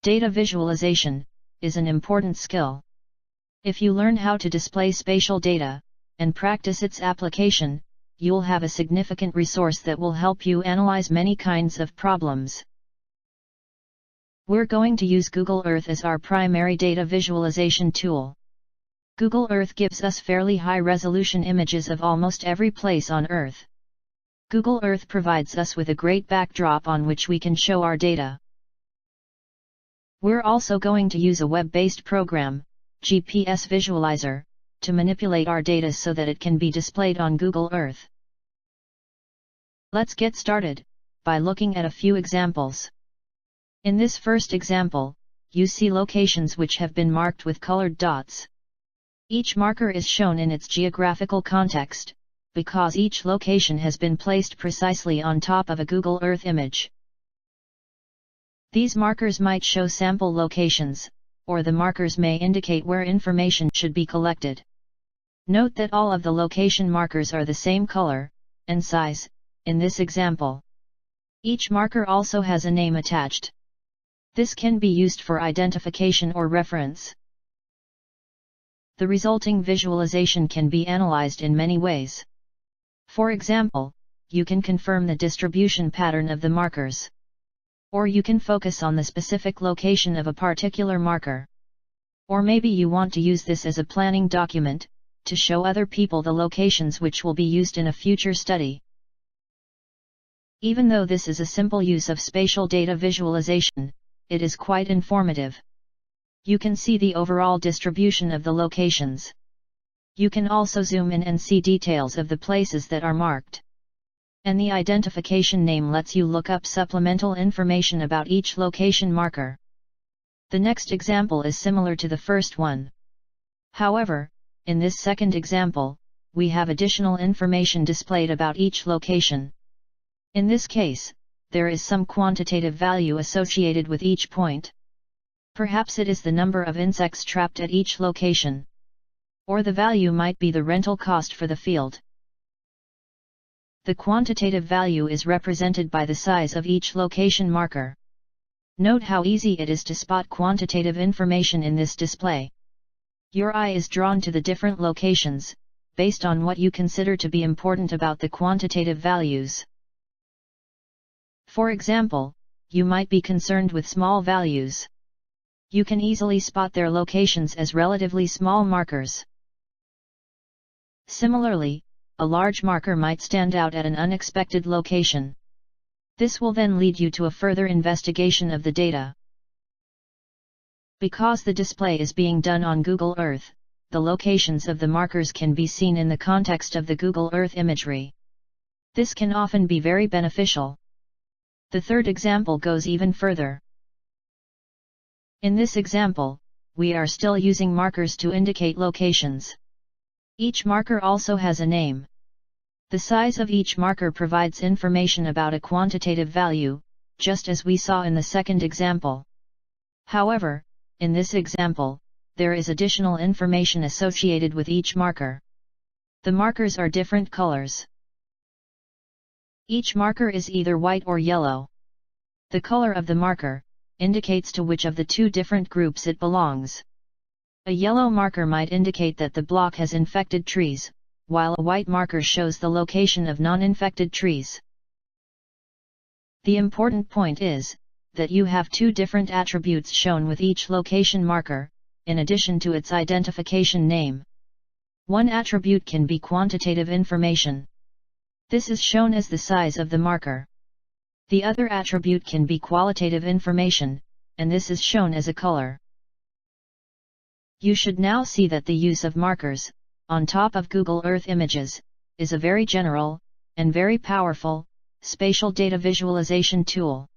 Data visualization is an important skill. If you learn how to display spatial data, and practice its application, you'll have a significant resource that will help you analyze many kinds of problems. We're going to use Google Earth as our primary data visualization tool. Google Earth gives us fairly high-resolution images of almost every place on Earth. Google Earth provides us with a great backdrop on which we can show our data. We're also going to use a web-based program, GPS Visualizer, to manipulate our data so that it can be displayed on Google Earth. Let's get started by looking at a few examples. In this first example, you see locations which have been marked with colored dots. Each marker is shown in its geographical context, because each location has been placed precisely on top of a Google Earth image. These markers might show sample locations, or the markers may indicate where information should be collected. Note that all of the location markers are the same color and size in this example. Each marker also has a name attached. This can be used for identification or reference. The resulting visualization can be analyzed in many ways. For example, you can confirm the distribution pattern of the markers. Or you can focus on the specific location of a particular marker. Or maybe you want to use this as a planning document, to show other people the locations which will be used in a future study. Even though this is a simple use of spatial data visualization, it is quite informative. You can see the overall distribution of the locations. You can also zoom in and see details of the places that are marked. And the identification name lets you look up supplemental information about each location marker. The next example is similar to the first one. However, in this second example, we have additional information displayed about each location. In this case, there is some quantitative value associated with each point. Perhaps it is the number of insects trapped at each location. Or the value might be the rental cost for the field. The quantitative value is represented by the size of each location marker. Note how easy it is to spot quantitative information in this display. Your eye is drawn to the different locations, based on what you consider to be important about the quantitative values. For example, you might be concerned with small values. You can easily spot their locations as relatively small markers. Similarly, a large marker might stand out at an unexpected location. This will then lead you to a further investigation of the data. Because the display is being done on Google Earth, the locations of the markers can be seen in the context of the Google Earth imagery. This can often be very beneficial. The third example goes even further. In this example, we are still using markers to indicate locations. Each marker also has a name. The size of each marker provides information about a quantitative value, just as we saw in the second example. However, in this example, there is additional information associated with each marker. The markers are different colors. Each marker is either white or yellow. The color of the marker indicates to which of the two different groups it belongs. A yellow marker might indicate that the block has infected trees, while a white marker shows the location of non-infected trees. The important point is that you have two different attributes shown with each location marker, in addition to its identification name. One attribute can be quantitative information. This is shown as the size of the marker. The other attribute can be qualitative information, and this is shown as a color. You should now see that the use of markers, on top of Google Earth images, is a very general, and very powerful, spatial data visualization tool.